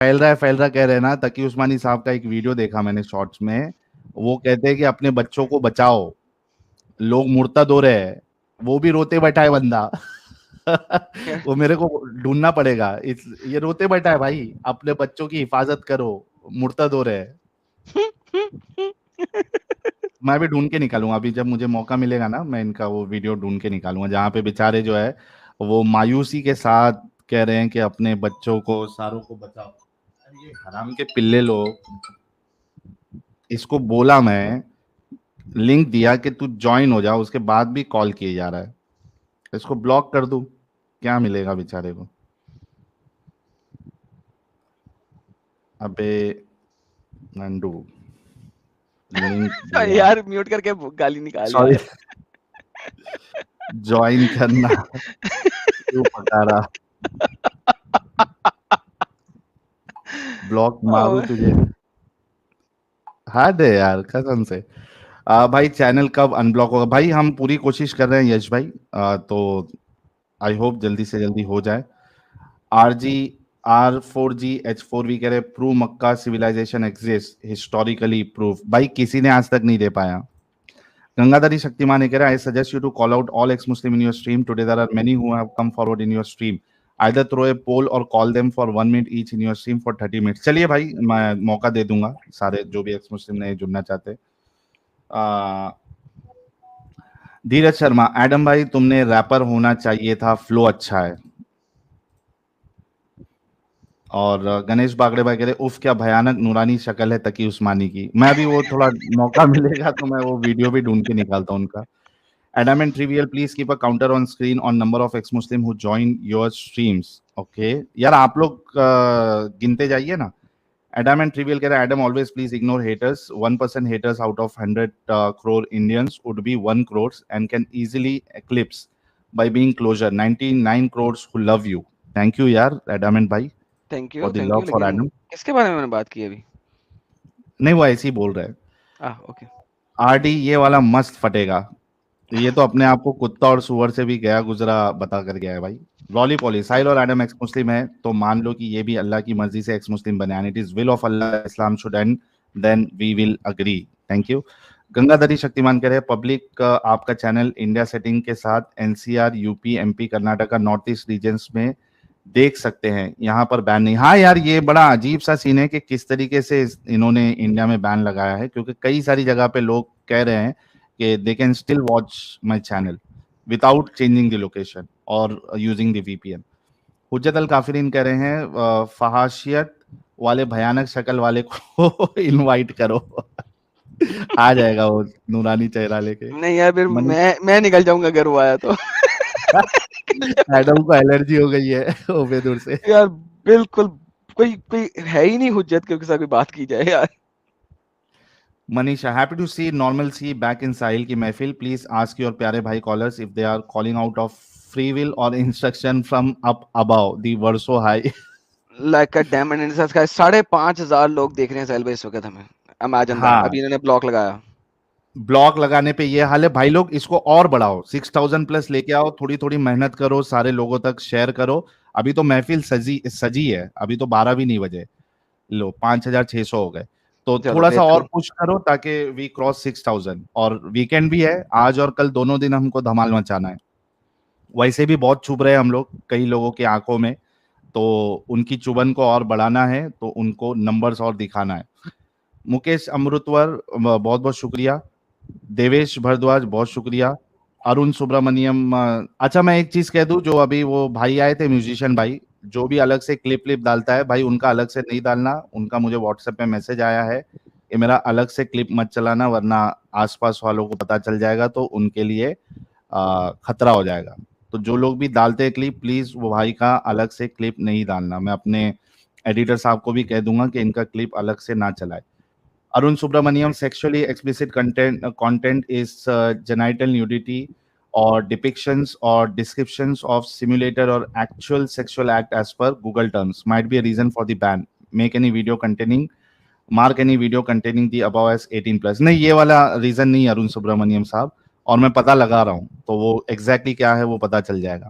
پھیل رہا کہہ رہے نا. تقی عثمانی صاحب کا ایک ویڈیو دیکھا میں نے شارٹس میں, وہ کہتے ہیں کہ اپنے بچوں کو بچاؤ, لوگ مرتد ہو رہے ہیں, وہ بھی روتے بیٹھا ہے بندہ. وہ میرے کو ڈھونڈنا پڑے گا, یہ روتے بیٹھا ہے بھائی, اپنے بچوں کی حفاظت کرو, مرتد ہو رہے ہیں. میں بھی ڈھونڈ کے نکالوں گا, ابھی جب مجھے موقع ملے گا نا میں ان کا وہ ویڈیو ڈھونڈ کے نکالوں گا جہاں پہ بےچارے جو ہے وہ مایوسی کے ساتھ کہہ رہے ہیں کہ اپنے بچوں کو ساروں کو بچاؤ. یہ حرام کے پلے لوگ, اس کو بولا میں, لنک دیا کہ تو جوائن ہو جا, اس کے بعد بھی کال کیے جا رہا ہے. اس کو بلاک کر دوں, کیا ملے گا بیچارے کو. ابے ننڈو لنک دیا, یار میوٹ کر کے گالی نکال سوری, یار. جوائن کرنا کیوں پکا رہا, بلاک مارو تجھے, ہارڈ ہے یار قسم سے. بھائی چینل کب ان بلاک ہوگا؟ بھائی ہم پوری کوشش کر رہے ہیں یش بھائی, تو آئی ہوپ جلدی سے جلدی ہو جائے. R4G H4V کہہ رہے پرو مکہ سیولائزیشن ایگزسٹ ہسٹوریکلی پروف. بھائی کسی نے آج تک نہیں دے پایا. گنگادری شکتیمان کہہ رہا ہے I suggest you to call out all ex-Muslim in your stream. Today there are many who have come forward in your stream. Either throw a poll or call them for 1 minute each in your stream for 30 minutes. چلیے بھائی میں موقع دے دوں گا سارے جو بھی x مسلم نئے جڑنا چاہتے. دھیرج شرما, ایڈم بھائی تم نے ریپر ہونا چاہیے تھا, فلو اچھا ہے. اور گنیش باگڑے بھائی کہہ رہے اف کیا بھیانک نورانی شکل ہے تقی عثمانی کی. میں بھی وہ تھوڑا موقع ملے گا تو میں وہ ویڈیو بھی ڈھونڈ کے نکالتا ہوں ان کا. Adam and Trivial, please keep a counter on screen on number of ex-Muslim who join your streams. Okay. یار آپ لوگ گنتے جائیے نا. Adam and Trivial کہہ رہا ہے Adam always please ignore haters. 1% haters out of 100 crore Indians would be 1 crore and can easily eclipse by being closer 99 crores who love you. Thank you یار Adam and بھائی thank for you the thank you. love for لیکن Adam. کس کے بارے میں نے بات کی ابھی؟ نہیں وہ ایسے ہی بول رہے ہیں. اوکے. RD یہ والا مست پھٹے گا. یہ تو اپنے آپ کو کتا اور سور سے بھی گیا گزرا بتا کر گیا ہے بھائی. رولی پولی, ساحل اور ایڈم ایکس مسلم ہے تو مان لو کہ یہ بھی اللہ کی مرضی سے ایکس مسلم بنے. And it is will of اللہ, اسلام should and then we will agree. Thank you. گنگا دری شکتیمان کہہ رہے پبلک آپ کا چینل انڈیا سیٹنگ کے ساتھ NCR UP MP Karnataka north east regions میں دیکھ سکتے ہیں, یہاں پر بین نہیں. ہاں یار یہ بڑا عجیب سا سین ہے کہ کس طریقے سے انہوں نے انڈیا میں بین لگایا ہے, کیونکہ کئی ساری جگہ پہ لوگ کہہ رہے ہیں کہ they can still watch my channel without changing the location or using the VPN. حجت الکافرین کہہ رہے ہیں فحاشیت والے بھیانک شکل والے کو انوائٹ کرو. آ جائے گا وہ نورانی چہرہ لے کے. نہیں یار پھر میں نکل جاؤں گا اگر وہ آیا تو. ایڈم کو الرجی ہو گئی ہے عبیدور سے. یار بالکل کوئی ہے ہی نہیں حجت کے ساتھ کوئی بات کی جائے یار. Manisha, happy to see normalcy back in ساحل کی محفل. Please ask your پیارے بھائی callers if they are calling out of free will or instruction from up above. The were so high. Like a diamond in sky. 5,500 لوگ دیکھ رہے ہیں سہیل بھائی اس وقت ہمیں. Imagine that. ابھی انہوں نے بلاک لگایا. بلاک لگانے پہ یہ حال ہے بھائی. لوگ اس کو اور بڑھاؤ, 6,000 پلس لے کے آؤ, تھوڑی تھوڑی محنت کرو, سارے لوگوں تک شیئر کرو. ابھی تو محفل سجی ہے, ابھی تو 12 بھی نہیں بجے, لو 5,600 ہو گئے. تو تھوڑا سا اور پش کرو تاکہ وی کراس 6,000. اور ویکینڈ بھی ہے آج اور کل, دونوں دن ہم کو دھمال مچانا ہے. ویسے بھی بہت چھپ رہے ہیں ہم لوگ کئی لوگوں کی آنکھوں میں, تو ان کی چبن کو اور بڑھانا ہے, تو ان کو نمبرز اور دکھانا ہے. مکیش امرتور بہت بہت شکریہ. دیویش بھردواج بہت شکریہ. ارون سبرامنیم, اچھا میں ایک چیز کہہ دوں, جو ابھی وہ بھائی آئے تھے میوزیشین بھائی, جو بھی الگ سے کلپ ڈالتا ہے بھائی, ان کا الگ سے نہیں ڈالنا. ان کا مجھے واٹس ایپ پہ میسج آیا ہے کہ میرا الگ سے کلپ مت چلانا ورنہ آس پاس والوں کو پتا چل جائے گا تو ان کے لیے خطرہ ہو جائے گا. تو جو لوگ بھی ڈالتے ہیں کلپ, پلیز وہ بھائی کا الگ سے کلپ نہیں ڈالنا. میں اپنے ایڈیٹر صاحب کو بھی کہہ دوں گا کہ ان کا کلپ الگ سے نہ چلائے. Arun Subramaniam, sexually explicit content is genital nudity or depictions or descriptions of simulated or actual sexual act as per Google terms. Might be a reason for the ban. Mark any video containing the above as 18+. نہیں یہ والا reason نہیں ارون سبرامنیم صاحب, اور میں پتہ لگا رہا ہوں, تو وہ ایگزیکٹلی کیا ہے وہ پتہ چل جائے گا.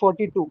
42।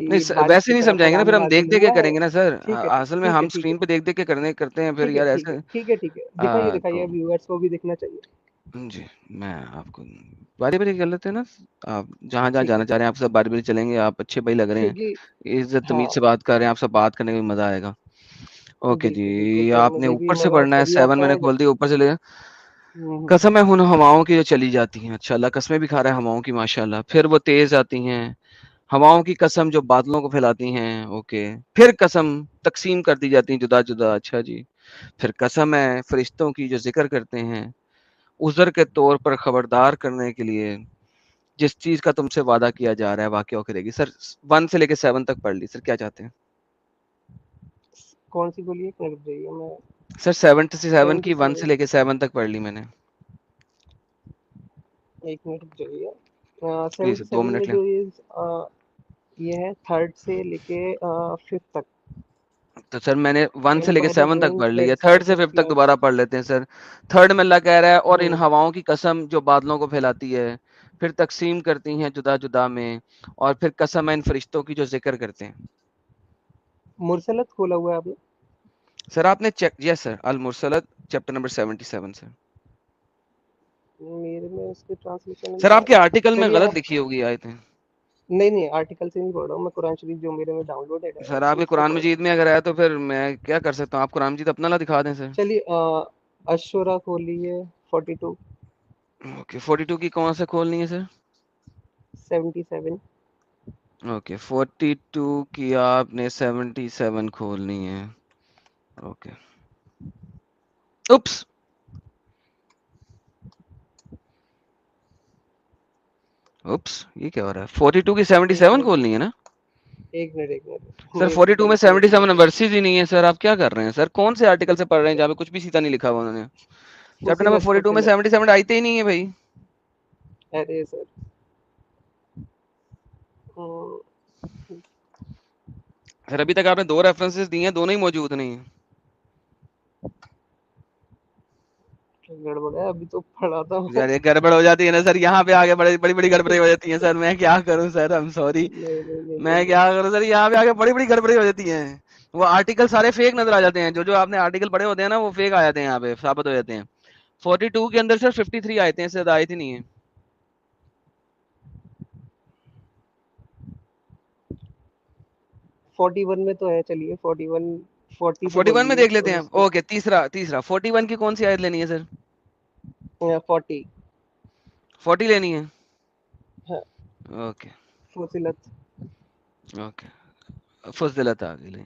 کہ نہیں بارش ویسے کی نہیں طرح سمجھائیں گے نا، قرآن پھر ہم دیکھ نازل دیکھ کے ہوا ہے. کریں گے نا سر. ٹھیک ہے اصل میں ہم اسکرین پہ دیکھ دیکھ کے کرتے ہیں پھر یار ایسے. ٹھیک ہے دکھائیے تو ویورز کو بھی دیکھنا چاہیے. جی میں آپ کو باری باری کر لیتے ہیں نا, آپ جہاں جہاں ٹھیک ہے جانا چاہ رہے ہیں آپ سب باری باری چلیں گے. آپ اچھے بھائی لگ رہے ہیں, کیونکہ عزت ہاں تمیز سے بات کر رہے ہیں, آپ سب بات کرنے میں مزہ آئے گا. اوکے بالکل بالکل جی, سر, آپ نے مجھے بھی اوپر سے مزہ پڑھنا ہے. تبھی 7 آتا میں نے ہے کھول دیا, اوپر سے لے. قسم ہے ان ہواؤں کی جو چلی جاتی ہیں, اچھا اللہ قسمیں بھی کھا رہا ہے ہواؤں کی ماشاء اللہ. پھر وہ تیز آتی ہیں ہواؤں کی قسم جو بادلوں کو پھیلاتی ہیں. اوکے, پھر قسم تقسیم کر دی جاتی ہیں جدا جدا. اچھا جی, پھر قسم ہے فرشتوں کی جو ذکر کرتے ہیں عذر کے طور پر خبردار کرنے کے لیے جس چیز کا تم سے وعدہ کیا جا رہا ہے واقعہ ہو کرے گی. سر 1 سے لے کے 7 تک پڑھ لی سر, کیا چاہتے ہیں کون سی بولیے, کر رہی میں سر؟ 77 کی 1 سے 77. لے کے 7 تک پڑھ لی میں نے. ایک منٹ چلیے. پلیز 2 77 میں منٹ لیں. جو یہ ہے 3rd سے لے کے 5th تک. تو سر میں نے 1 سے اینڈ لے کے بائی دا 7 تک ونڈ پڑھ لی ہے. سپریڈس 3rd سے ہز 5th تک کلاؤڈ. دوبارہ پڑھ لیتے ہیں سر. 3rd میں اللہ کہہ رہا ہے اور ان ہواؤں کی قسم جو بادلوں کو پھیلاتی ہے پھر تقسیم کرتی ہیں جدا جدا میں, اور پھر قسم ہے ان فرشتوں کی جو ذکر کرتے ہیں. مرسلت کھولا ہوا ہے آپ نے؟ سر آپ نے چیک, یس سر, المرسلت چیپٹر نمبر 77 سے. میرے میں اس کی ٹرانسلیشن سر نہیں آ آپ کے رہی. آرٹیکل میں چلیے غلط آپ, لکھی ہوگی آیتیں. نہیں آرٹیکل سے نہیں پڑھ رہا ہوں میں, قرآن شریف جو میرے میں ڈاؤن لوڈ ہے سر آپ کے اس سے قرآن پڑھ رہا مجید میں اگر ہے تو پھر میں کیا کر سکتا ہوں, آپ قرآن مجید اپنا لا دکھا دیں سر. ہوں. چلیے اشورا کھولیے 42. اوکے 42 کی کون سے کھولنی ہے سر؟ 77. اوکے 42 کی آپ نے 77 کھولنی ہے. اوکے اوپس, اوپس یہ کیا ہو رہا ہے؟ 42 کی 77 کھولنی ہے نا ایک منٹ سر. 42 میں 77 ورسز ہی نہیں ہے سر, آپ کیا کر رہے ہیں سر؟ کون سے آرٹیکل سے پڑھ رہے ہیں جہاں پہ کچھ بھی سیدھا نہیں لکھا ہوا انہوں نے؟ چیپٹر نمبر 42 میں 77 آئیتے ہی نہیں ہے بھائی. ارے سر سر ابھی تک آپ نے 2 ریفرنسز دی ہیں, دونوں ہی موجود نہیں ہیں. گڑبڑ ہے, ابھی تو پڑھا تھا. یار یہ گڑبڑ ہو جاتی ہے نا سر, یہاں پہ آگے بڑی بڑی گڑبڑی ہو جاتی ہیں سر. میں کیا کروں سر, آئی ایم سوری, میں کیا کروں سر, یہاں پہ آگے بڑی بڑی گڑبڑی ہو جاتی ہیں. وہ آرٹیکل سارے فیک نظر آ جاتے ہیں, جو آپ نے آرٹیکل پڑھے ہوتے ہیں نا وہ فیک آ جاتے ہیں, یہاں پہ ثابت ہو جاتے ہیں. 42 کے اندر سر 53 آئے ہیں, زیادہ آیت ہی نہیں ہے. فورٹی ون میں تو ہے, چلیے 40 سے 41 میں بولیے دیکھ لیتے ہیں. اوکے تیسرا 41 کی کون سی آیت لینی ہے سر؟ 40. 40 لینی ہے. ہاں اوکے فصلت. اوکے فضلت آ گئی.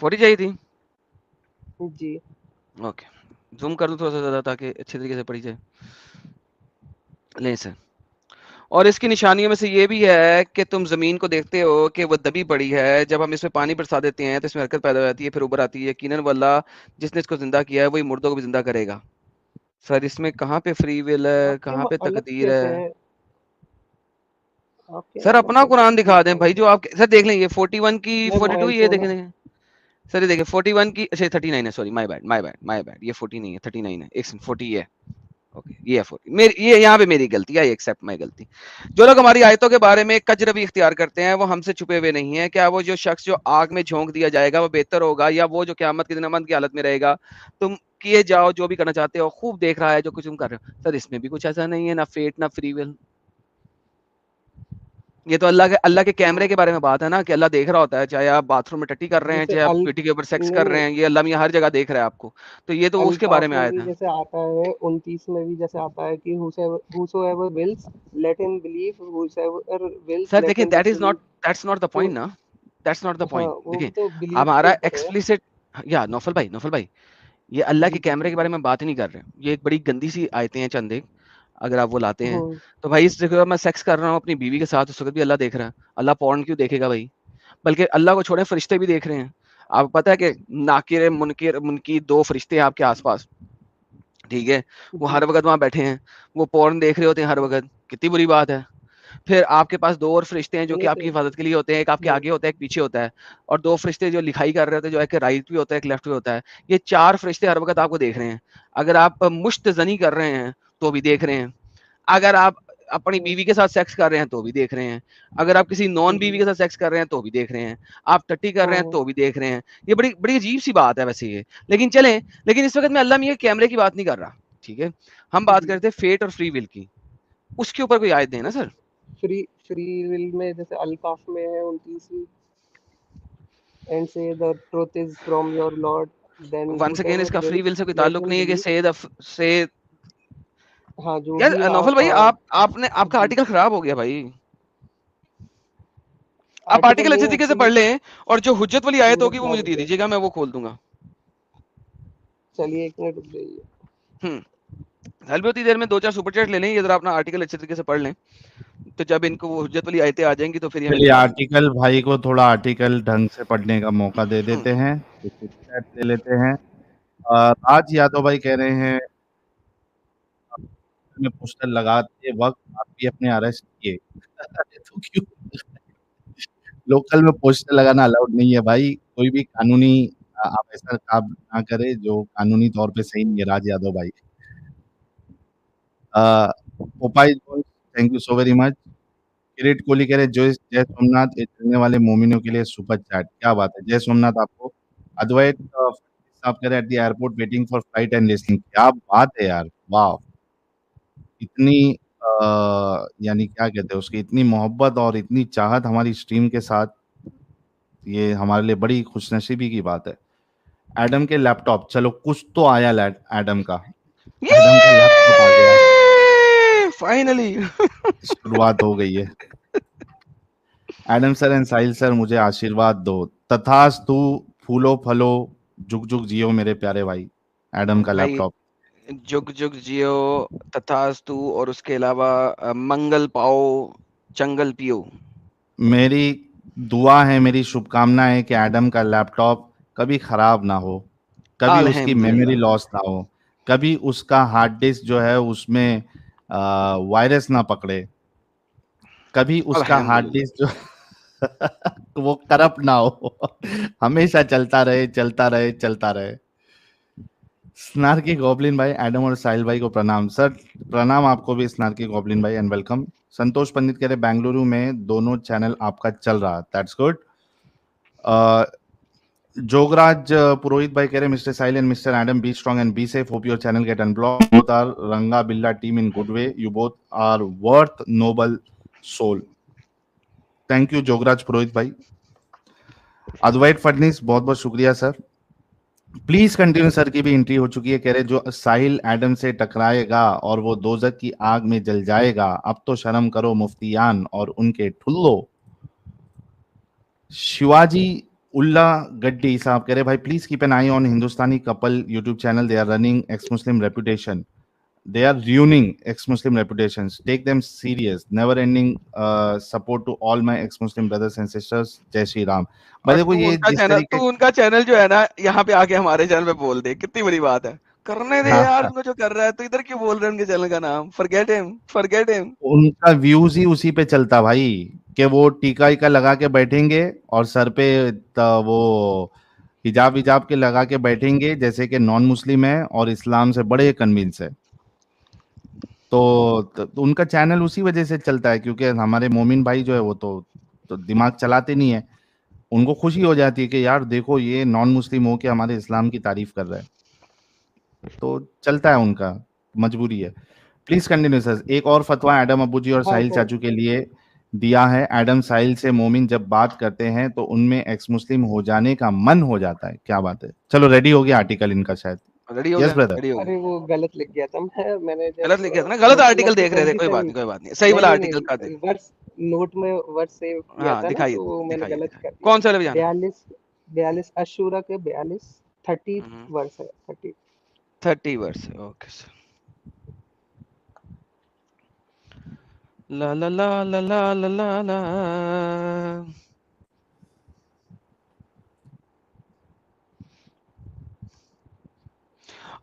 40 چاہیے تھی. جی اوکے زوم کر دو تھوڑا سا زیادہ تاکہ اچھے طریقے سے پڑھی جائے. لیں سر. اور اس کی نشانیوں میں سے یہ بھی ہے کہ تم زمین کو دیکھتے ہو کہ وہ دبی پڑی ہے, جب ہم اس میں پانی برسا دیتے ہیں تو اس میں حرکت پیدا ہو جاتی ہے, پھر اوپر آتی ہے. یقیناً وہ اللہ جس نے اس کو زندہ کیا ہے وہی مردوں کو بھی زندہ کرے گا. سر اس میں کہاں پہ فری ول ہے, آپ کے کہاں وہاں پہ الگ تقدیر کیسے ہے؟ ہے, آپ کے سر یہاں الگ اپنا کیسے قرآن ہے دکھا دیں بھائی, جو آپ سر دیکھ لیں. یہ 41 کی میں 42 موبائل یہ فون دیکھ لیں سر, یہ دیکھیں 41 کی, اچھا 39 ہے, سوری مائی بیڈ, یہ 40 نہیں ہے 39 ہے, ایک 40 ہے. اوکے یہ 40 یہ یہاں پہ میری غلطی, آئی ایکسپٹ مائی غلطی. جو لوگ ہماری آیتوں کے بارے میں کجروی اختیار کرتے ہیں وہ ہم سے چھپے ہوئے نہیں ہیں. کیا وہ جو شخص جو آگ میں جھونک دیا جائے گا وہ بہتر ہوگا, یا وہ جو قیامت کے دن امن کی حالت میں رہے گا؟ تم کیے جاؤ جو بھی کرنا چاہتے ہو, خوب دیکھ رہا ہے جو کچھ تم کر رہے ہو. سر اس میں بھی کچھ ایسا نہیں ہے, نہ فیٹ نہ فری ول. یہ تو اللہ کے کیمرے کے بارے میں بات ہے نا, کہ اللہ دیکھ رہا ہوتا ہے, چاہے آپ باتھ روم میں ٹٹی کر رہے ہیں, جیسے چاہے آپ پیٹی کے اوپر سیکس کر رہے نہیں ہیں, یہ اللہ میاں ہر جگہ دیکھ رہا ہے آپ کو. تو یہ تو اس کے بارے الکاف میں میں آیا بھی تھا. جیسے آتا ہے 29 میں بھی جیسے آتا ہے کہ whosoever wills let him believe, whosoever wills سر let دیکھیں him that's disbelieve. Not the تو پوائنٹ نا, دیٹس ناٹ دا ہاں پوائنٹ. وہ دیکھیں تو بلیف کے ہمارا اوپر ہے. ایکسپلیسٹ, یا نوفل بھائی یہ اللہ جی کے جی کیمرے کے بارے میں بات ہی نہیں کر رہے. یہ ایک بڑی گندی سی آیتیں ہیں چند ایک, اگر آپ وہ لاتے ہیں تو بھائی اس جگہ میں سیکس کر رہا ہوں اپنی بیوی کے ساتھ, اس وقت بھی اللہ دیکھ رہا ہے. اللہ پورن کیوں دیکھے گا بھائی؟ بلکہ اللہ کو چھوڑے فرشتے بھی دیکھ رہے ہیں. آپ پتہ ہے کہ ناکر منکی 2 فرشتے ہیں آپ کے آس پاس, ٹھیک ہے, وہ جی ہر وقت وہاں بیٹھے ہیں, وہ پورن دیکھ رہے ہوتے ہیں ہر وقت. کتنی بری بات ہے. پھر آپ کے پاس 2 اور فرشتے ہیں جو کہ نہیں آپ تو کی حفاظت کے لیے ہوتے ہیں, ایک آپ کے آگے ہوتا ہے ایک پیچھے ہوتا ہے, اور 2 فرشتے جو لکھائی کر رہے ہوتے ہیں, جو ایک رائٹ بھی ہوتا ہے ایک لیفٹ بھی ہوتا ہے. یہ 4 فرشتے ہر وقت آپ کو دیکھ رہے ہیں. اگر آپ مشت زنی کر رہے ہیں تو بھی دیکھ رہے ہیں, اگر آپ اپنی بیوی کے ساتھ سیکس کر رہے ہیں تو بھی دیکھ رہے ہیں, اگر آپ کسی نان بیوی کے ساتھ سیکس کر رہے ہیں تو بھی دیکھ رہے ہیں, آپ ٹٹی کر رہے ہیں تو بھی دیکھ رہے ہیں. یہ بڑی بڑی عجیب سی بات ہے ویسے یہ, لیکن چلیں, لیکن اس وقت میں اللہ میاں کیمرے کی بات نہیں کر رہا, ٹھیک ہے, ہم بات کرتے ہیں فیٹ اور فری ول کی, اس کے اوپر کوئی آیت دیں نا سر. فری ول میں جیسے الکاف میں ہے 29 اینڈ سے the truth is from your Lord then once again whosoever اس کا فری ول سے کوئی let تعلق him نہیں ہے کہ believe. سے ہاں جو یار بھی نوفل بھائی آپ کا جی آرٹیکل خراب ہو گیا بھائی, آپ آرٹیکل آرٹیکل نہیں اچھے ہے طریقے سے پڑھ ایکچولی لیں, اور جو حجت والی آیت سورت ہوگی وہ مجھے دے نازل ہے. دیجیے گا, میں وہ کھول دوں گا. چلیے 1 منٹ رک جائیے. ہل بھی ہوتی دیر میں 2-4 سپر چیٹ لے لیں, یہ ذرا اپنا آرٹیکل اچھے طریقے سے پڑھ لیں, تو جب ان کو وہ حجت والی آیتیں آ جائیں گی تو پھر یہ ہمیں چلیے دکھا دیں. آرٹیکل بھائی کو تھوڑا آرٹیکل ڈھنگ سے پڑھنے کا موقع دے دیتے ہیں, لے لیتے ہیں. راج یادو بھائی کہہ رہے ہیں میں پوسٹر لگاتے وقت آپ بھی اپنے اریسٹ کیے. تو کیوں لوکل میں پوسٹر لگانا الاؤڈ نہیں ہے بھائی, کوئی بھی قانونی آپ ایسا کام نہ کرے جو قانونی طور پہ صحیح نہیں ہے. راج یادو بھائی, پوپائی thank you so very much. Kirit Kohli کہہ رہے جے سومناتھ چلنے والے مومنوں کے لیے سپر چیٹ, کیا بات ہے جے سومناتھ آپ کو. ادویت صاحب کہہ رہے at the airport waiting for flight and listening, کیا بات ہے یار, واو. اتنی یعنی کیا کہتے ہیں اس کی اتنی محبت اور اتنی چاہت ہماری اسٹریم کے ساتھ, یہ ہمارے لیے بڑی خوش نصیبی کی بات ہے. ایڈم کے لیپ ٹاپ, چلو کچھ تو آیا ایڈم کا لیپ ٹاپ آ گیا, فائنلی شروعات ہو گئی ہے. ایڈم سر اینڈ ساحل سر مجھے آشیرواد دو, تتھاستو, پھولو پھلو, جگ جگ جیو میرے پیارے بھائی. ایڈم کا لیپ بھائی ٹاپ, جگ جگ جیو, تتھاستو, اور اس کے علاوہ منگل پاؤ, چنگل پیو. میری دعا ہے, میری شبھ کامنا ہے کہ ایڈم کا لیپ ٹاپ کبھی خراب نہ ہو, کبھی اس کی الحمدللہ. میموری لاس نہ ہو, کبھی اس کا ہارڈ ڈسک جو ہے اس میں وائرس نہ پکڑے, کبھی اس کا ہارڈ الحمدللہ. ڈسک جو وہ کرپٹ نہ ہو, ہمیشہ چلتا رہے چلتا رہے چلتا رہے. سنارکی گوبلن بھائی, ایڈم اور ساحل بھائی کو پرنام. سر پرنام آپ کو بھی سنارکی گوبلن بھائی, اینڈ ویلکم. سنتوش پنڈت کہہ رہے بنگلورو میں دونوں چینل آپ کا چل رہا, دیٹس گڈ. جوگراج پروہت بھائی کہہ رہے Mister Sahil and Mister Adam be strong and be safe, hope your channel get unblock, both are Ranga Billa team in good way, you both are worth noble soul. Thank you Jograj Purohit بھائی. ادوائٹ فڈنیس بہت بہت شکریہ سر. پلیز کنٹینیو, سر کی بھی entry ہو چکی ہے. کہہ رہے جو ساحل ایڈم سے ٹکرائے گا اور وہ دوزخ کی آگ میں جل جائے گا, اب تو شرم کرو مفتیان اور ان کے ٹھلو. شیواجی اللہ گڈی صاحب کہہ رہے بھائی please keep an eye on Hindustani couple YouTube channel, they are running ex Muslim reputation, they are ruining ex-Muslim reputations. Take them serious. Never ending support to all my ex-Muslim brothers and sisters. Jai Shri Ram. اور بھائی دیکھو یہ جس طریقے تو ان کا channel جو ہے نا, یہاں پہ آ کے ہمارے چینل پہ بول دے, کتنی بڑی بات ہے. کرنے دے یار ان کو جو کر رہا ہے, تو ادھر کیوں بول رہے ہیں ان کے چینل کا نام. forget him. ان کا ویوز ہی اسی پہ چلتا بھائی, کہ وہ ٹیکا ایکا لگا کے بیٹھیں گے اور سر پہ وہ حجاب کے لگا کے بیٹھیں گے جیسے کہ نان مسلم ہے اور اسلام سے بڑے کنوینس ہے. تو ان کا چینل اسی وجہ سے چلتا ہے کیونکہ ہمارے مومن بھائی جو ہے وہ تو دماغ چلاتے نہیں ہے. ان کو خوشی ہو جاتی ہے کہ یار دیکھو یہ نان مسلم ہو کے ہمارے اسلام کی تعریف کر رہا ہے, تو چلتا ہے, ان کا مجبوری ہے. پلیز کنٹینیو سر. ایک اور فتویٰ ایڈم ابو جی اور ہاں ساحل سر چاچو کے لیے دیا ہے. ایڈم ساحل سے مومن جب بات کرتے ہیں تو ان میں ایکس مسلم ہو جانے کا من ہو جاتا ہے. کیا بات ہے, چلو ریڈی ہو گیا آرٹیکل ان کا شاید. ریڈی ہو یس گیا, بردر. ریڈی ہو گیا. ارے وہ غلط لکھ گیا تھا, میں نے جب غلط لکھا تھا نا, غلط آرٹیکل دیکھ رہے تھے, کوئی بات 27 نہیں, کوئی بات نہیں, صحیح والا آرٹیکل کا دیکھ. ورس نوٹ میں ورس سیو کیا ہاں تھا نا, دکھائیے, تو میں نے دکھائیے, غلط دکھائیے. کر دیا. کون سا لفظ جانا 42 اشورا کے 30 ورس ہے. 30 ورس, اوکے سر. لا لا لا لا لا لا لا لا.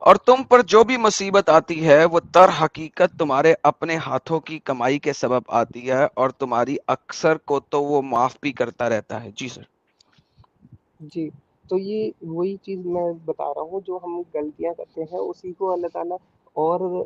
اور تم پر جو بھی مصیبت آتی ہے وہ در حقیقت تمہارے اپنے ہاتھوں کی کمائی کے سبب آتی ہے, اور تمہاری اکثر کو تو وہ معاف بھی کرتا رہتا ہے. جی سر. جی, تو یہ وہی چیز میں بتا رہا ہوں, جو ہم غلطیاں کرتے ہیں اسی کو اللہ تعالیٰ اور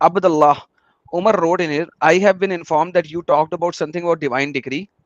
Abdullah Umar wrote in it, I have been informed that you talked about something about divine decree.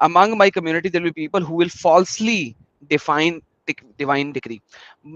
among my community there will be people who will falsely define divine decree.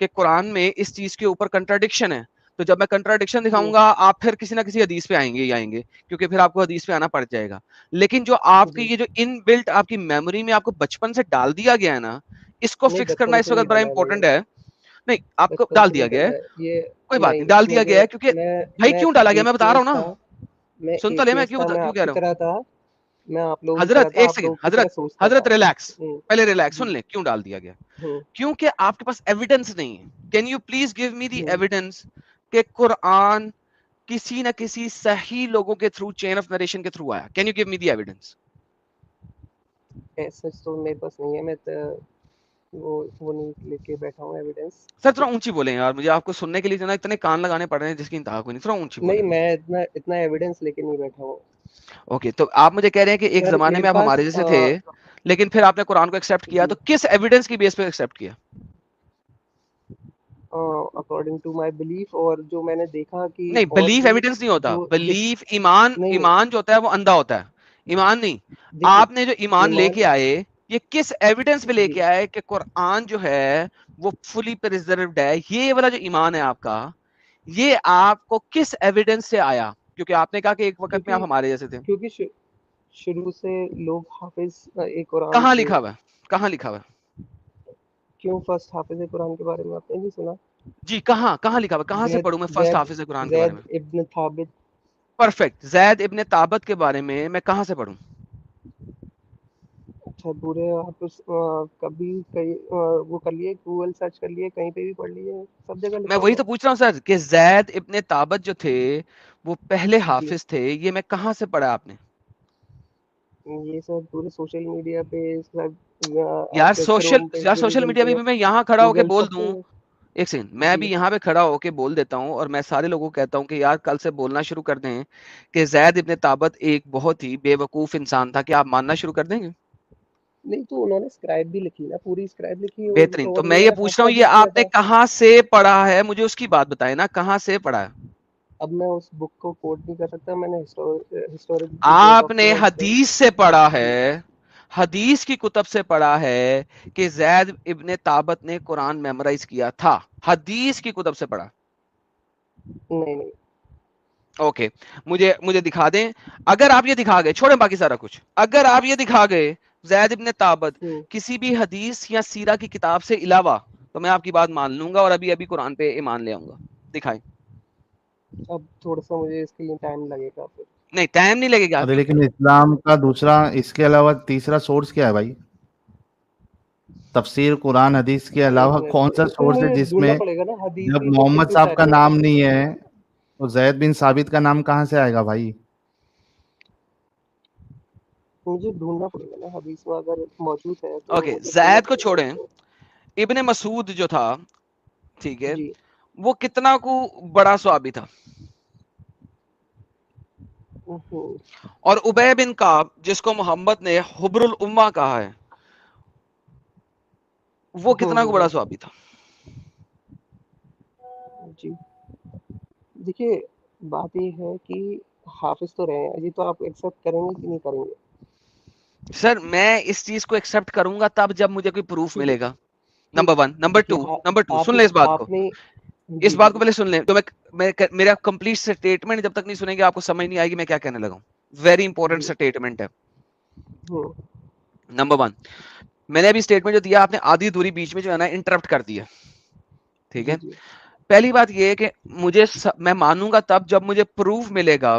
کہ قرآن میں اس چیز کے اوپر کنٹراڈکشن ہے, تو جب میں contradiction دکھاؤں گا آپ پھر کسی نہ کسی حدیث پہ آئیں گے ہی آئیں گے, کیونکہ پھر آپ کو حدیث پہ آنا پڑ جائے گا. لیکن جو آپ کی یہ جو ان بلٹ آپ کی میموری میں آپ کو بچپن سے ڈال دیا گیا ہے نا, اس کو فکس کرنا اس وقت بڑا امپورٹنٹ ہے. نہیں آپ کو ڈال دیا گیا ہے, یہ کوئی بات نہیں, ڈال دیا گیا ہے, کیونکہ بھائی کیوں ڈالا گیا میں بتا رہا ہوں نا, میں سن تو لے میں کیوں آپ کہہ کی رہا ہوں. طرح تھا, میں آپ لوگوں کی حضرت طرح تھا, ایک آپ لوگوں سیکنڈ, کی طرح سوچتا حضرت تھا. ریلیکس, پہلے ریلیکس سن لیں کیوں ڈال دیا گیا. کیونکہ آپ کے پاس ایویڈنس نہیں ہے. Can you please give me the evidence کہ قرآن کسی نہ کسی صحیح لوگوں کے تھرو چین آف نریشن کے تھرو آیا. Can you give me the evidence. ایسا تو میرے پاس نہیں ہے, میں وہ نہیں لے کے بیٹھا ہوں ایویڈنس. سر تھوڑا اونچی بولیں یار, مجھے آپ کو سننے کے لیے اتنے کان لگانے پڑ رہے ہیں جس کی انتہا کوئی نہیں. تھوڑا اونچی بولیں. نہیں میں اتنا ایویڈنس لے کے نہیں بیٹھا ہوں. اوکے, تو آپ مجھے کہہ رہے ہیں کہ ایک زمانے میں آپ ہمارے جیسے تھے, لیکن پھر آپ نے قرآن کو ایکسیپٹ کیا, تو کس ایویڈنس کی بیس پہ ایکسیپٹ کیا؟ اکارڈنگ ٹو مائی بلیف, اور جو میں نے دیکھا کہ نہیں, بلیف ایویڈنس نہیں ہوتا. بلیف ایمان جو ہوتا ہے وہ اندھا ہوتا ہے, ایمان نہیں. آپ نے جو ایمان لے کے آئے یہ کس ایویڈنس پہ لے کے آئے کہ قرآن جو ہے وہ فلی پریزروڈ ہے؟ یہ والا جو ایمان ہے آپ کا, یہ آپ کو کس ایویڈنس سے آیا؟ کیونکہ آپ نے کہا کہ ایک وقت میں آپ ہمارے جیسے تھے. کیونکہ شروع سے لوگ حافظ ایک قرآن. کہاں لکھا ہوا ہے؟ کہاں لکھا ہوا ہے؟ کیوں فرسٹ حافظ قرآن کے بارے میں آپ نے نہیں سنا؟ جی کہاں لکھا ہوا ہے؟ کہاں سے پڑھوں میں فرسٹ حافظ قرآن کے بارے میں؟ زید ابن ثابت. پرفیکٹ, زید ابن ثابت کے بارے میں کہاں سے پڑھوں؟ اچھا پورے حافظ کبھی کہیں وہ کر لیے, گوگل سرچ کر لیے, کہیں پہ بھی پڑھ لیے, سب جگہ میں لکھا وہی ہوا تو پوچھ رہا ہوں سر کہ زید ابن ثابت جو تھے وہ پہلے حافظ تھے, یہ میں کہاں سے پڑھا آپ نے؟ یہ سب پورے سوشل میڈیا پہ یار سوشل میڈیا پہ بھی میں یہاں کھڑا ہو کے بول دوں, ایک سیکنڈ, میں بھی یہاں پہ کھڑا ہو کے بول دیتا ہوں, اور میں سارے لوگوں کو کہتا ہوں کہ یار کل سے بولنا شروع کر دیں کہ زید ابن ثابت ایک بہت ہی بے وقوف انسان تھا, کہ آپ ماننا شروع کر دیں گے؟ نہیں تو انہوں نے اسکرائب بھی لکھی نا, پوری اسکرائب لکھی. بہترین, تو میں یہ پوچھ رہا ہوں یہ آپ نے کہاں سے پڑھا ہے؟ مجھے اس کی بات بتائیں نا, کہاں سے پڑھا ہے؟ اب میں اس بک کو کوٹ نہیں کر سکتا, میں نے ہسٹورک آپ نے حدیث سے پڑھا ہے, حدیث کی کتب سے پڑھا ہے کہ زید ابن ثابت نے قرآن میمورائز کیا تھا, حدیث کی کتب سے پڑھا؟ نہیں. اوکے, مجھے دکھا دیں. اگر آپ یہ دکھا گئے, چھوڑیں باقی سارا کچھ, اگر آپ یہ دکھا گئے زید ابن ثابت کسی بھی حدیث یا سیرہ کی کتاب سے علاوہ, تو میں آپ کی بات مان لوں گا اور ابھی قرآن پہ ایمان لے آؤں گا. دکھائیں. اب تھوڑا سا مجھے اس کے لیے ٹائم لگے گا. پھر نہیں ٹائم نہیں لگے گا. ارے لیکن اسلام کا دوسرا اس کے علاوہ تیسرا سورس کیا ہے بھائی؟ تفسیر قرآن حدیث کے علاوہ کون سا سورس ہے جس میں جب محمد صاحب کا نام نہیں ہے تو زید بن ثابت کا نام کہاں سے آئے گا بھائی؟ مجھے ڈھونڈنا پڑے گا نا حدیث میں, اگر موجود ہے. اوکے, زید کو چھوڑیں, ابن مسعود جو تھا, ٹھیک ہے, وہ کتنا کو بڑا صحابی تھا؟ اور ابی بن کعب جس کو محمد نے حبر الامہ کہا ہے, وہ کتنا کو بڑا صحابی تھا؟ جی دیکھیے بات یہ ہے کہ حافظ تو رہے ہیں جی, تو آپ ایکسپٹ کریں گے کہ نہیں کریں گے؟ سر میں اس چیز کو ایکسپٹ کروں گا تب جب مجھے کوئی پروف ملے گا. نمبر 1. نمبر 2 سن لیں اس بات کو, اس بات کو پہلے سن لیں. تو میرا کمپلیٹ سٹیٹمنٹ جب تک نہیں سنیں گے آپ کو سمجھ نہیں آئے گی میں کیا کہنے لگا ہوں. ویری امپورٹنٹ سٹیٹمنٹ ہے. نمبر 1, میں نے ابھی اسٹیٹمنٹ جو دیا آپ نے آدھی دوری بیچ میں جو ہے نا انٹرپٹ کر دیا, ٹھیک ہے. پہلی بات یہ ہے کہ میں مانوں گا تب جب مجھے پروف ملے گا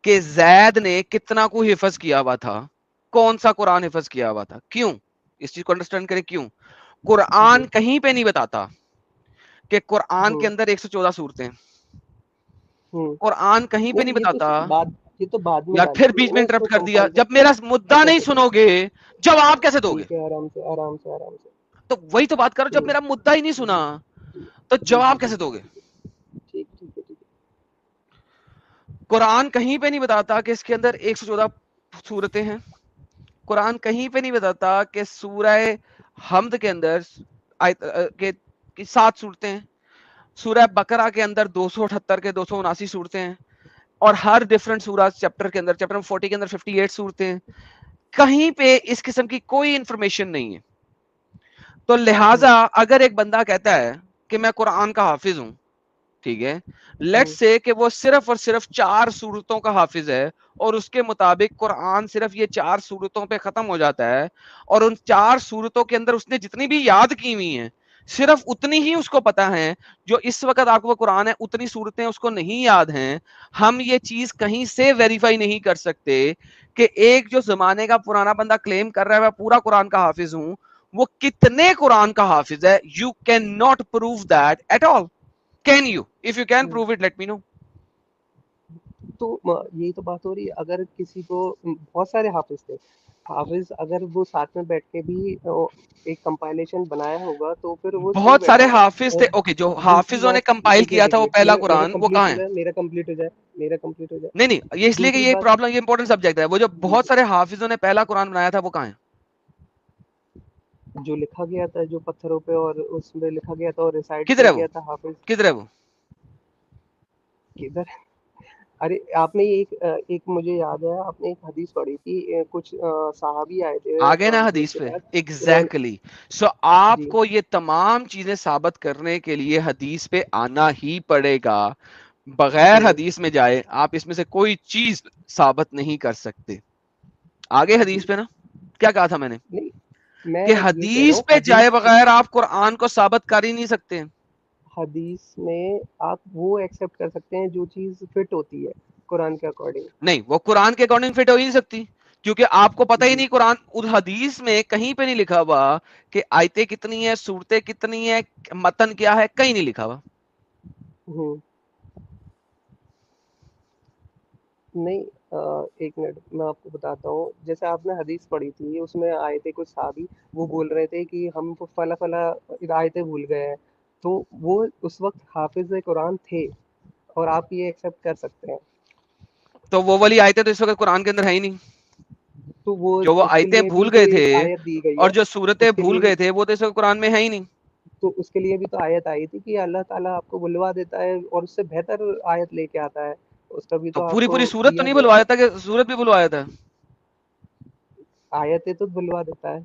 کہ زید نے کتنا کو حفظ کیا ہوا تھا, کون سا قرآن حفظ کیا ہوا تھا. کیوں؟ اس چیز کو انڈرسٹینڈ کریں. کیوں قرآن کہیں پہ نہیں بتاتا کہ قرآن کے اندر 114 صورتیں, قرآن کہیں پہ نہیں بتاتا. یار پھر بیچ میں انٹرپٹ کر دیا. جب میرا مدعا نہیں سنو گے جواب کیسے دو گے؟ آرام سے تو وہی تو بات کرو, جب میرا مدعا ہی نہیں سنا تو جواب کیسے دو گے؟ قرآن کہیں پہ نہیں بتاتا کہ اس کے اندر 114 صورتیں ہیں. قرآن کہیں پہ نہیں بتاتا کہ سورہ حمد کے اندر 7 صورتیں ہیں, سورہ بقرہ کے اندر 278 کے 279 صورتیں ہیں, اور ہر ڈیفرنٹ سورہ چیپٹر کے اندر, چیپٹر 40 کے اندر 58 صورتیں ہیں. کہیں پہ اس قسم کی کوئی انفارمیشن نہیں ہے. تو لہٰذا اگر ایک بندہ کہتا ہے کہ میں قرآن کا حافظ ہوں، ٹھیک ہے، لیٹس سے کہ وہ صرف اور صرف 4 سورتوں کا حافظ ہے اور اس کے مطابق قرآن صرف یہ 4 سورتوں پہ ختم ہو جاتا ہے، اور ان 4 سورتوں کے اندر اس نے جتنی بھی یاد کی ہوئی ہیں صرف اتنی ہی اس کو پتا ہے، جو اس وقت آپ کو قرآن ہے اتنی صورتیں اس کو نہیں یاد ہیں. ہم یہ چیز کہیں سے ویریفائی نہیں کر سکتے کہ ایک جو زمانے کا پرانا بندہ کلیم کر رہا ہے میں پورا قرآن کا حافظ ہوں، وہ کتنے قرآن کا حافظ ہے. You can not prove that at all. Can you? If you can prove it, let me know. تو یہی تو بات ہو رہی ہے. اگر کسی کو بہت سارے حافظ تھے، حافظ اگر وہ ساتھ میں بیٹھ کے بھی ایک کمپائلیشن بنایا ہوگا تو پھر وہ صحیح بہت سارے بیٹھے گا. حافظ تھے. اوکے، جو دوسری حافظوں نے بات کمپائل ایک کیا منٹ تھا وہ ایک پہلا منٹ قرآن، وہ کہاں ہے؟ میرا کمپلیٹ ہو جائے. نہیں نہیں، یہ اس لیے کہ دوسری یہ بات پرابلم، یہ امپورٹنٹ سبجیکٹ ہے. وہ جو بہت سارے حافظوں نے پہلا قرآن بنایا تھا وہ کہاں ہے؟ جو لکھا گیا تھا جو پتھروں پہ اور اس میں لکھا گیا تھا اور ریسائٹ کدھر کیا ہے وہ؟ گیا تھا حافظ کدھر ہے وہ؟ کدھر؟ ارے آپ نے ایک مجھے یاد ہے آپ نے ایک حدیث پڑھی تھی، کچھ صحابی آئے تھے آگے نا حضور حدیث کے پہ. پاس. ایگزیکٹلی. سو آپ جی کو یہ تمام چیزیں ثابت کرنے کے لیے حدیث پہ آنا ہی پڑے گا. بغیر حدیث میں جائے آپ اس میں سے کوئی چیز ثابت نہیں کر سکتے. آگے حدیث پہ نا، کیا کہا تھا میں نے نہیں میں کہ یہ کہہ رہا حدیث ہوں پہ جائے حدیث بغیر آپ قرآن کو ثابت کر ہی نہیں سکتے. حدیث میں آپ وہ ایکسیپٹ کر سکتے ہیں جو چیز فٹ ہوتی ہے قرآن کے اکارڈنگ. نہیں، وہ قرآن کے اکارڈنگ فٹ ہو ہی نہیں سکتی، کیونکہ آپ کو پتہ ہی جی نہیں قرآن اس حدیث میں کہیں پہ نہیں لکھا ہوا کہ آیتیں کتنی ہیں، سورتیں کتنی ہیں، متن کیا ہے، کہیں نہیں لکھا ہوا. ہوں نہیں ایک منٹ میں آپ کو بتاتا ہوں. جیسے آپ نے حدیث پڑھی تھی اس میں آئے تھے کچھ صحابی، وہ بول رہے تھے کہ ہم کو فلا فلا آیتیں بھول گئے ہیں، تو وہ اس وقت حافظ قرآن تھے اور آپ یہ ایکسیپٹ کر سکتے ہیں. تو وہ والی آیتیں تو اس وقت قرآن کے اندر ہے ہی نہیں. تو وہ جو اس کے آیتیں لیے بھول بھی تو گئے تھے ایک آیت دی گئی اور ہے. جو صورتیں اس کے بھول لیے گئے تھے وہ تو اس وقت قرآن میں ہے ہی نہیں. تو اس کے لیے بھی تو آیت آئی تھی کہ اللہ تعالیٰ آپ کو بلوا دیتا ہے اور اس سے بہتر آیت لے کے آتا ہے. اس کا بھی تو تو آپ پوری کو پوری صورت تو دیا نہیں گیا. بلوایا تھا کہ صورت بھی بلوایا تھا. آیتیں تو بلوا دیتا ہے.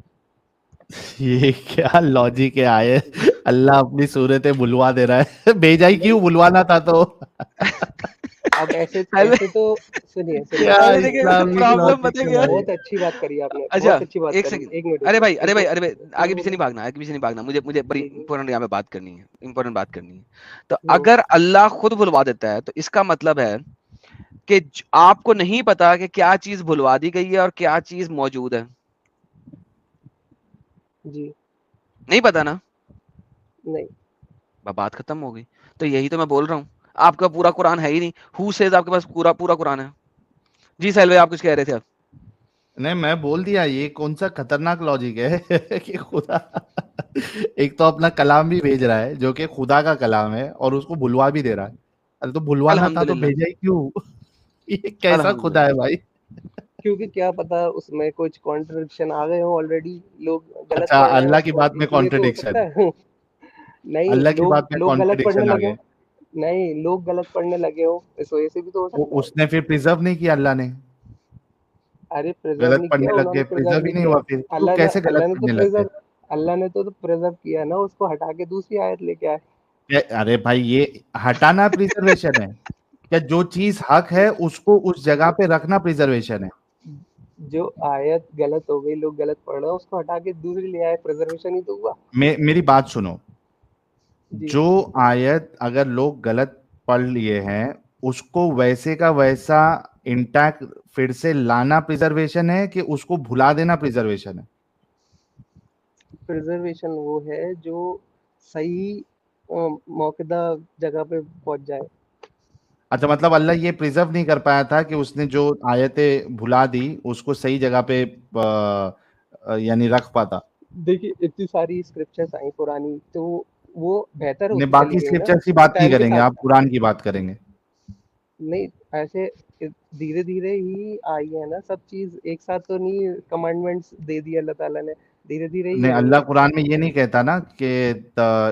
یہ کیا لاجک ہے آئے اللہ اپنی صورتیں بلوا دے رہا ہے. بھیجا ہی کیوں، نہیں بلوانا تھا تو. اب پہلے ایسے تو سنیے کیا پہلے دیکھیں اسلامک پرابلم لاجک بتا ہے گیا. بھائی. بہت اچھی بات کری آپ نے، اچھا بہت اچھی بات ایک کری. سیکنڈ. ایک منٹ ارے رکیے، بھائی ارے بھائی ارے بھائی آگے پیچھے منٹ. نہیں بھاگنا، آگے پیچھے نہیں بھاگنا. مجھے بڑی جی جی امپورٹنٹ یہاں پہ بات کرنی ہے، امپورٹنٹ بات کرنی ہے. تو ہوں اگر اللہ خود بلوا دیتا ہے تو اس کا مطلب ہے کہ آپ کو نہیں پتا کہ کیا چیز بھلوا دی گئی ہے اور کیا چیز موجود ہے. جی نہیں پتا نا، نہیں بات ختم ہو گئی. تو یہی تو میں بول رہا ہوں، آپ کا پورا قرآن ہے ہی نہیں. ہو سیز آپ کے پاس پورا قرآن ہے. جی سہیل بھائی آپ کچھ کہہ رہے تھے. آپ نہیں میں بول دیا یہ کون سا خطرناک لاجک ہے کہ خدا ایک تو اپنا کلام بھی بھیج رہا ہے جو کہ خدا کا کلام ہے اور اس کو بھلوا بھی دے رہا ہے. ارے تو بھلوانا تھا تو الحمدللہ بھیجا ہی کیوں؟ یہ کیسا خدا ہے الحمدللہ. بھائی. کیونکہ کیا پتا اس میں کچھ کانٹرڈکشن آ گئے ہوں آلریڈی، لوگ غلط اچھا پڑھ رہے ہیں اللہ اس کی کو، بات میں اس لیے تو ہو کانٹرڈکشن، سکتا ہے. نہیں اللہ کی بات میں لوگ غلط پڑھنے کانٹرڈکشن آ لگے گئے. ہوں. نہیں لوگ غلط پڑھنے لگے ہوں، اس وجہ سے بھی تو ہو سکتا ہے. اس نے پھر پریزرو نہیں کیا اللہ نے، ارے پریزرو غلط نہیں کیا، پڑھنے لگ انہوں نے گئے، پریزرو پریزرو ہی نہیں نہیں کیا. ہوا. پھر تو کیسے غلط پڑھنے لگ گئے؟ اللہ نے تو پریزرو کیا نا، اس کو ہٹا کے دوسری آیت لے کے آئے. ارے بھائی یہ ہٹانا پریزرویشن ہے کیا؟ جو چیز حق ہے اس کو اس جگہ پہ رکھنا پریزرویشن ہے. جو آیت غلط ہو گئی، لوگ غلط پڑھ رہے ہیں، اس کو ہٹا کے دوسری لے آئے، پریزرویشن ہی تو ہوا. میری بات سنو، جی جو آیت اگر لوگ غلط پڑھ لیے ہیں اس کو ویسے کا ویسا انٹیکٹ پھر سے لانا پریزرویشن ہے کہ اس کو بھلا دینا پریزرویشن ہے؟ پریزرویشن وہ ہے جو صحیح موقعہ جگہ پہ پہنچ جائے. اچھا مطلب اللہ یہ پریزرو نہیں کر پایا تھا کہ اس نے جو آیتیں بھلا دی اس کو صحیح جگہ پہ یعنی رکھ پاتا. دیکھیے اتنی ساری اسکرپچرز آئیں پرانی، تو وہ بہتر ہوتی باقی چلی گئی نا اسکرپچر کی بات نہیں ٹائم کے کریں گے، ساتھ. آپ قرآن کی بات کریں گے. نہیں ایسے دھیرے دھیرے ہی آئی ہے نا سب چیز، ایک ساتھ تو نہیں کمانڈمنٹس دے دی اللہ تعالیٰ نے، دھیرے دھیرے ہی نہیں آئی اللہ ہیں. قرآن میں یہ نہیں کہتا نا کہ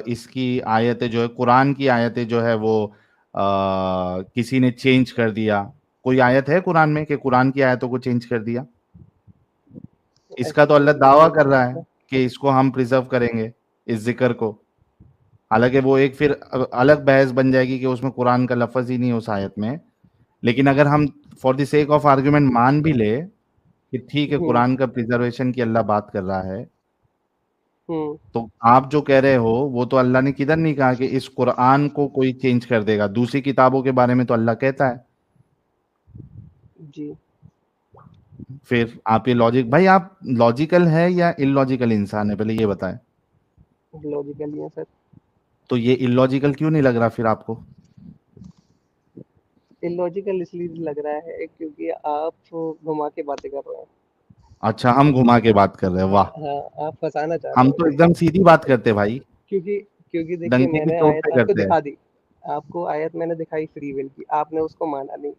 اس کی آیتیں جو ہے، قرآن کی آیتیں جو ہے وہ کسی نے چینج کر دیا. کوئی آیت ہے قرآن میں کہ قرآن کی آیتوں کو چینج کر دیا؟ اس کا ایسا تو اللہ تو دعویٰ نہیں کر ہو رہا ہے سکتا. کہ اس کو ہم پریزرو کریں گے. اس ذکر کو. حالانکہ وہ ایک پھر الگ بحث بن جائے گی کہ اس میں قرآن کا لفظ ہی نہیں اس آیت میں. لیکن اگر ہم for the sake of argument مان بھی لے کہ ٹھیک ہے قرآن کا پریزرویشن کی اللہ بات کر رہا ہے, تو آپ جو کہہ رہے ہو وہ تو اللہ نے کدھر نہیں کہا کہ اس قرآن کو کوئی چینج کر دے گا. دوسری کتابوں کے بارے میں تو اللہ کہتا ہے. جی پھر آپ یہ لاجک, بھائی آپ لاجیکل ہے یا ان لاجیکل انسان ہے, پہلے یہ بتائیں. لاجیکل ہی ہے سر. تو یہ ان لاجیکل کیوں نہیں لگ رہا پھر آپ کو؟ illogical اس لیے لگ رہا ہے کیونکہ آپ گھما کے باتیں کر رہے ہیں. اچھا ہم گھما کے بات کر رہے ہیں, واہ. ہاں آپ پھنسانا چاہ رہے ہم ہیں تو ایک دم سیدھی بات کرتے بھائی, کیونکہ دیکھیے ڈنکے میں کی نے چوٹ آیت پہ آپ کو کرتے ہیں. دکھا دی, آپ کو آیت میں نے دکھائی فری ول کی, آپ نے اس کو مانا نہیں.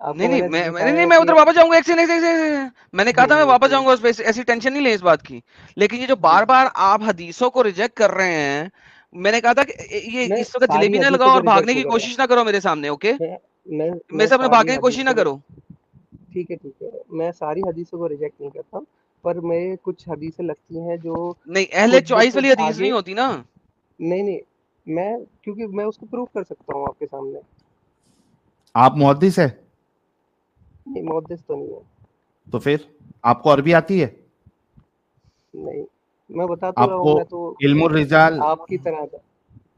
آپ کو نہیں میں نے نہیں دکھایا میں کہ ادھر واپس جاؤں گا, ایک سیکنڈ میں نے کہا تھا میں واپس جاؤں گا اس پہ, ایسی ٹینشن نہیں لیں اس بات کی. لیکن یہ جو بار بار آپ حدیثوں کو ریجیکٹ کر رہے ہیں, میں نے کہا تھا کہ یہ میں اس وقت ساری جلیبی نہ حدیثوں لگاؤ کو اور ریجیکٹ بھاگنے نہیں کی کر کوشش نہ کرو میرے سامنے, اوکے؟ رہا, میرے سامنے ساری بھاگنے کی کوشش نہ حدیثوں کرو. ٹھیک ہے میں ساری حدیثوں کو ریجیکٹ نہیں کرتا, پر میں کچھ حدیثیں لگتی ہیں جو نہیں, اہل خود چوائس بخود والی حدیث آگے نہیں ہوتی نا. نہیں میں کیونکہ میں اس کو پروف کر سکتا ہوں آپ کے سامنے. آپ محدث ہے؟ نہیں محدث تو نہیں ہے. تو پھر آپ کو عربی آتی ہے؟ نہیں میں بتا تو رہا آپ ہوں, کو میں تو علم الرجال آپ کی طرح تھا,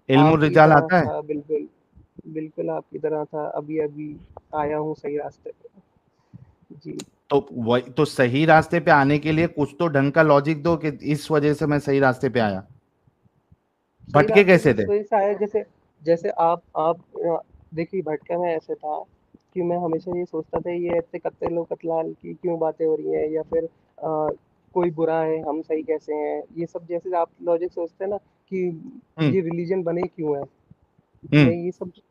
علم آپ کی الرجال طرح آتا ہے؟ تھا, بالکل آپ کی طرح تھا, ابھی آیا ہوں صحیح راستے پہ. جی تو صحیح راستے پہ آنے کے لیے کچھ تو ڈھنگ کا لاجک دو کہ اس وجہ سے میں صحیح راستے پہ آیا. صحیح بھٹکے راستے پہ کیسے تھے؟ اس وجہ سے آیا جیسے آپ دیکھیے, بھٹکا میں ایسے تھا کہ میں ہمیشہ یہ سوچتا تھا یہ ایسے قتل و قتلال کی کیوں باتیں ہو رہی ہیں, یا پھر کوئی برا ہے ہم صحیح کیسے ہیں, یہ سب جیسے آپ لاجک سوچتے ہیں نا کہ یہ ریلیجن بنے کیوں ہے. میں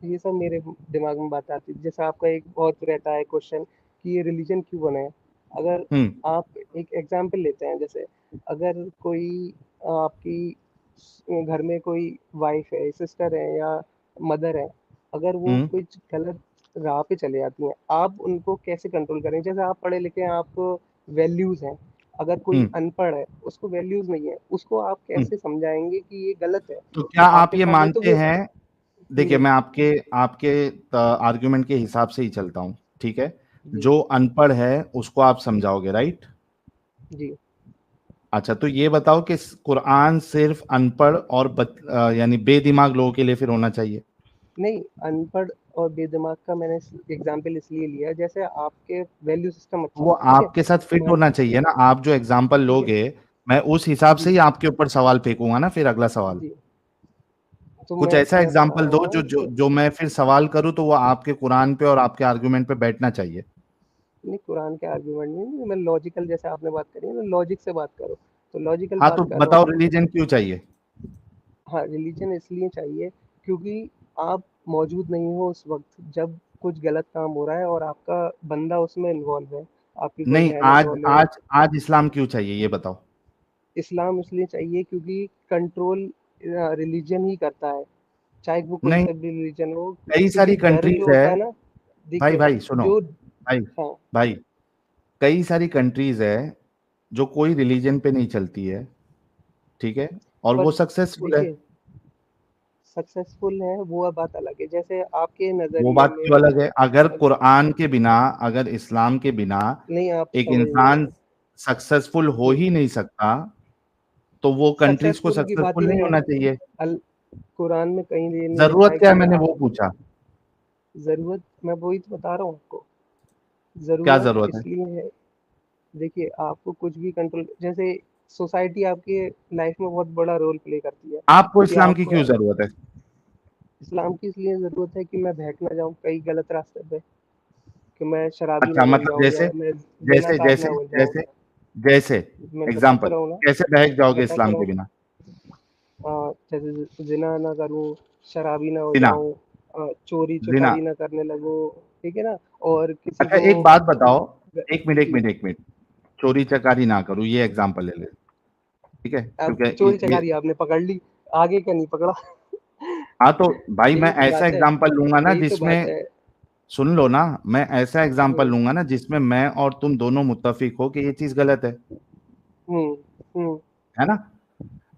یہ سب میرے دماغ میں بات آتی ہے. جیسے آپ کا ایک بہت رہتا ہے کوشچن کہ یہ ریلیجن کیوں بنا ہے. اگر آپ ایک ایگزامپل لیتے ہیں, جیسے اگر کوئی آپ کی گھر میں کوئی وائف ہے, سسٹر ہے یا مدر ہے, اگر وہ کچھ غلط راہ پہ چلے جاتی ہیں, آپ ان کو کیسے کنٹرول کریں. جیسے آپ پڑھے لکھے ہیں, آپ کو ویلیوز ہیں, اگر کوئی ان پڑھ ہے اس کو ویلیوز نہیں ہے, اس کو آپ کیسے سمجھائیں گے کہ یہ غلط ہے. تو کیا آپ کے یہ سامنے تو مانتے وہ ہیں, دیکھیے میں آپ کے آرگومنٹ کے حساب سے ہی چلتا ہوں, ٹھیک ہے, جو ان پڑھ ہے اس کو آپ سمجھاؤ گے, رائٹ؟ جی اچھا تو یہ بتاؤ کہ قرآن صرف ان پڑھ اور یعنی بے دماغ لوگوں کے لیے پھر ہونا چاہیے؟ نہیں, ان پڑھ اور بے دماغ کا میں نے ایگزامپل اس لیے لیا جیسے آپ کے ویلیو سسٹم اچھا وہ ہے, ٹھیک ہے, آپ کے ساتھ فٹ ہونا چاہیے نا. آپ جو ایگزامپل ٹھیک ہے, لوگے میں اس حساب جی سے ہی آپ کے اوپر سوال پھینکوں گا نا. پھر اگلا سوال جی تو کچھ ایسا میں بتا ایگزامپل رہا دو ہوں نا کہ جو میں پھر سوال کروں تو وہ آپ کے قرآن پہ اور آپ کے آرگومنٹ پہ بیٹھنا چاہیے. نہیں قرآن کے آرگومنٹ نہیں, میں لاجیکل, جیسے آپ نے بات کری ہے لاجک سے بات کرو, تو لاجیکل ہاں تو بات کر رہا بتاؤ ہوں. ریلیجن کیوں چاہیے؟ ہاں ریلیجن اس لیے چاہیے کیونکہ آپ موجود نہیں ہو اس وقت جب کچھ غلط کام ہو رہا ہے اور آپ کا بندہ اس میں انوالو ہے, آپ کی کوئی نہیں, بہن ہے, ڈالر ہے. آج اسلام کیوں چاہیے یہ بتاؤ. اسلام اس لیے چاہیے کیونکہ کنٹرول ریلیجن ہی کرتا ہے, چاہے وہ کوئی نہیں, سا بھی ریلیجن ہو, کئی کیونکہ ساری ڈر جو کنٹریز ہوتا ہے نا, دیکھیے بھائی سنو جو بھائی ہاں بھائی کئی ساری کنٹریز ہے جو کوئی ریلیجن پہ نہیں چلتی ہے, ٹھیک ہے, اور پر وہ سکسیسفل ہے. دیکھیے سکسیسفل ہے وہ بات الگ ہے. جیسے آپ کے وہ نظریے بات میں کیوں الگ ہے؟ اگر قرآن کے بنا, اگر اسلام کے بنا نہیں, آپ ایک سمجھ نہیں انسان رہے. سکسیسفل ہو ہی نہیں سکتا تو وہ کنٹریز کو سکسیسفل کی بات ہی سکسیسفل نہیں ہونا چاہیے. قرآن میں کہیں نہیں لکھا ضرورت ہے کیا ہے, کہ میں نے آپ وہ پوچھا. ضرورت, میں وہی تو بتا رہا ہوں آپ کو, کیا ضرورت ضرورت ہے؟ اس لیے ہے. دیکھیے آپ کو کچھ بھی کنٹرول, جیسے سوسائٹی آپ کی لائف میں بہت بڑا رول پلے کرتی ہے, آپ کو کہ اسلام آپ کی کو کیوں ضرورت ہے؟ اسلام کی اس لیے ضرورت ہے کہ میں بہک نہ جاؤں کئی غلط راستے پہ, کہ میں شرابی نہ اچھا بن مطلب جاؤں یا جیسے میں زنا جیسے کار نہ جیسے بن جاؤں. جیسے جیسے میں بتاتا ایگزامپل رہوں نا, کیسے بہک جاؤ گے بتاتا اسلام کے رہوں, بنا؟ جیسے زنا نہ کروں, شرابی نہ ہو بنا جاؤں, چوری زنا. چکاری نہ کرنے لگوں, ٹھیک ہے نا, اور کسی اچھا کو ایک بات بتاؤ, ایک جی منٹ, چوری چکاری نہ کروں, یہ ایگزامپل لے لے, ٹھیک ہے, اب کیونکہ چوری چکاری آپ نے پکڑ لی, آگے کا نہیں پکڑا. ہاں تو بھائی میں یہی تو ایسا بات ہے, ایگزامپل لوں گا نا یہی تو جس میں, بات ہے. سن لو نا, میں ایسا ایگزامپل ہوں لوں گا نا جس میں اور تم دونوں متفق ہو کہ یہ چیز غلط ہے ہوں ہوں ہے نا.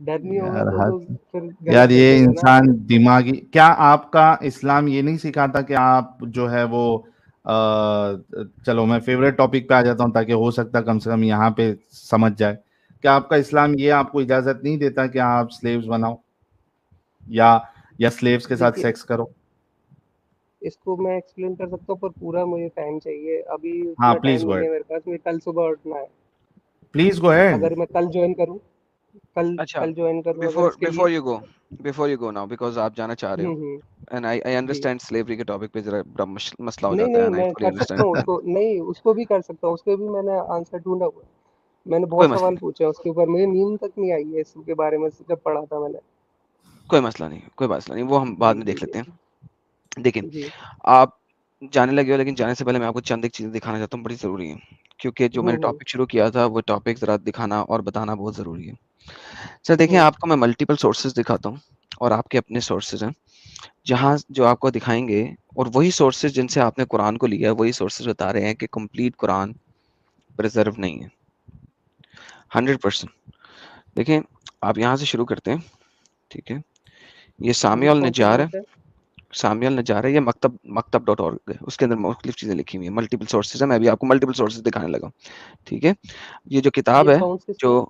ڈر نہیں ہوگا یار تو لوگ پھر یار غلط یہ سوچیں گے نا. انسان دماغی, کیا آپ کا اسلام یہ نہیں سکھاتا کہ آپ جو ہے وہ چلو میں فیوریٹ ٹاپک پہ آ جاتا ہوں تاکہ ہو سکتا کم سے کم یہاں پہ سمجھ جائے, کیا آپ کا اسلام یہ آپ کو اجازت نہیں دیتا کہ آپ سلیوز بناؤ یا سلیوز کے ساتھ دیکھیے سیکس کرو؟ اس کو میں ایکسپلین کر سکتا ہوں پر پورا مجھے ٹائم چاہیے, ابھی ہاں اتنا پلیز ٹائم گو نہیں ہے ہیڈ, میرے پاس, مجھے کل صبح اٹھنا ہے. Please go ahead. اگر میں کل جوائن کروں, اچھا کل جوائن کروں اگر before اس کے لیے. before you go now because آپ جانا چاہ رہے ہو ہوں and I جی understand slavery کے ٹاپک پہ ذرا بڑا مسئلہ ہو نہیں جاتا ہے نہیں and I میں fully کر سکتا ہوں understand اس کو, نہیں اس کو بھی کر سکتا ہوں, اس کے بھی میں نے آنسر ڈھونڈا ہوا ہے. میں نے کوئی بہت مسئلہ سوال نہیں, پوچھے اس کے اوپر, مجھے نیند تک نہیں آئی ہے اس کے بارے میں جب پڑھا تھا میں نے. کوئی مسئلہ نہیں, کوئی مسئلہ نہیں, وہ ہم بعد جی میں جی دیکھ لیتے جی ہیں. دیکھیں جی. آپ جانے لگے ہو, لیکن جانے سے پہلے میں آپ کو چند ایک چیزیں دکھانا چاہتا ہوں, بڑی ضروری ہے, کیونکہ جو میں نے ٹاپک شروع کیا تھا وہ ٹاپک ذرا دکھانا اور بتانا بہت ضروری ہے. سر دیکھیں آپ کو میں ملٹیپل سورسز دکھاتا ہوں اور آپ کے اپنے سورسز ہیں جہاں جو آپ کو دکھائیں گے, اور وہی سورسز جن سے آپ نے قرآن کو لیا ہے وہی سورسز بتا رہے ہیں کہ کمپلیٹ قرآن پرزرو نہیں ہے 100%. دیکھیں آپ یہاں سے شروع کرتے ہیں, ٹھیک ہے, یہ سامیہ کون سی النجار ہے, سورس ہے؟ سامیہ النجار ہے, یہ مکتب.org ہے, اس کے اندر مختلف چیزیں لکھی ہوئی ہیں, ملٹیپل سورسز ہیں, میں بھی آپ کو ملٹیپل سورسز دکھانے لگا. ٹھیک ہے, یہ جو کتاب یہ ہے, کون سی ہے؟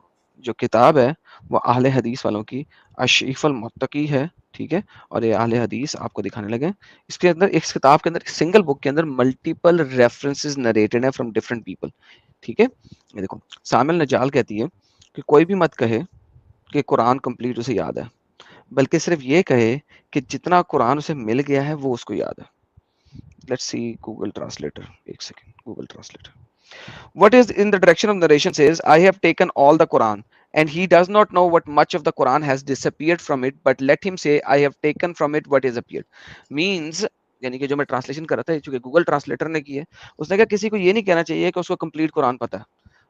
جو کتاب ہے وہ اہل حدیث والوں کی اشریف المتقی ہے, ٹھیک ہے, اور یہ اہل حدیث آپ کو دکھانے لگے. اس کے اندر ایک کتاب کے اندر سنگل بک کے اندر ملٹیپل ریفرنسز نریٹڈ ہیں فرام ڈفرنٹ پیپل. ٹھیک ہے, یہ دیکھو سامیہ النجال کہتی ہے کہ کوئی بھی مت کہے کہ قرآن کمپلیٹ اسے یاد ہے, بلکہ صرف یہ کہے کہ جتنا قرآن اسے مل گیا ہے وہ اس کو یاد ہے. لیٹس سی گوگل ٹرانسلیٹر, ایک second, Google translator. What is in the direction of narration says, I have taken all the Quran, and he does not know what much of the Quran has disappeared from it, but let him say, I have taken from it what is appeared. Means یعنی کہ جو میں translation کر رہا تھا, چونکہ Google translator نے کی ہے, اس نے کہا کسی کو یہ نہیں کہنا چاہیے کہ اس کو کمپلیٹ قرآن پتہ ہے,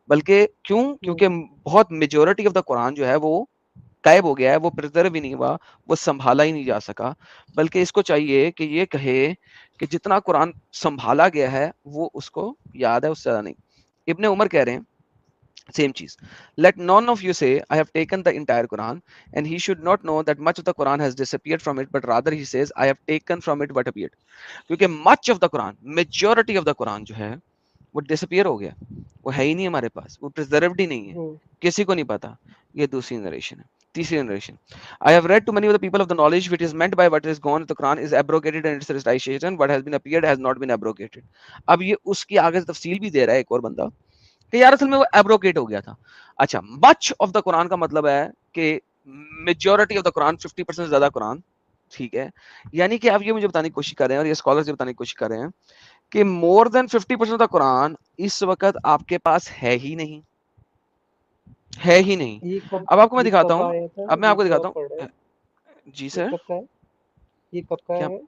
بلکہ کیوں, کیونکہ بہت میجورٹی آف دا قرآن جو ہے وہ غائب ہو گیا ہے, وہ پرزرو بھی نہیں ہوا, وہ سنبھالا ہی نہیں جا سکا, بلکہ اس کو چاہیے کہ یہ کہے کہ جتنا قرآن سنبھالا گیا ہے وہ اس کو یاد ہے, اس سے زیادہ نہیں. ابن عمر کہہ رہے ہیں same چیز, let none of you say I have taken the entire Quran, and he should not know that much of the Quran has disappeared from it, but rather he says I have taken from it what appeared. کیونکہ much of the Quran, majority of the Quran جو ہے وہ disappear ہو گیا, وہ ہے ہی نہیں ہمارے پاس, وہ پرزروڈ ہی نہیں ہے, کسی کو نہیں پتا. یہ دوسری نریشن ہے. تیسری narration, I have read to many of the people of the knowledge which is meant by what is gone in the Quran is abrogated and its recitation, what has been appeared has not been abrogated. اب یہ اس کی آگے تفصیل بھی دے رہا ہے ایک اور بندہ کہ یار اصل میں وہ ایبروگیٹ ہو گیا تھا. اچھا, مچ آف دا قرآن کا مطلب ہے کہ میجورٹی آف دا قرآن, 50% زیادہ قرآن, ٹھیک ہے, یعنی کہ آپ یہ مجھے بتانے کی کوشش کر رہے ہیں, اور یہ اسکالرز یہ بتانے کی کوشش کر رہے ہیں کہ مور دین 50% آف دا قرآن اس وقت آپ کے پاس ہے ہی نہیں, ہے ہی نہیں. اب آپ کو میں دکھاتا ہوں, اب میں آپ کو دکھاتا ہوں. جی سر, یہ کب کا ہے؟ یہ کب کا کیا ہے؟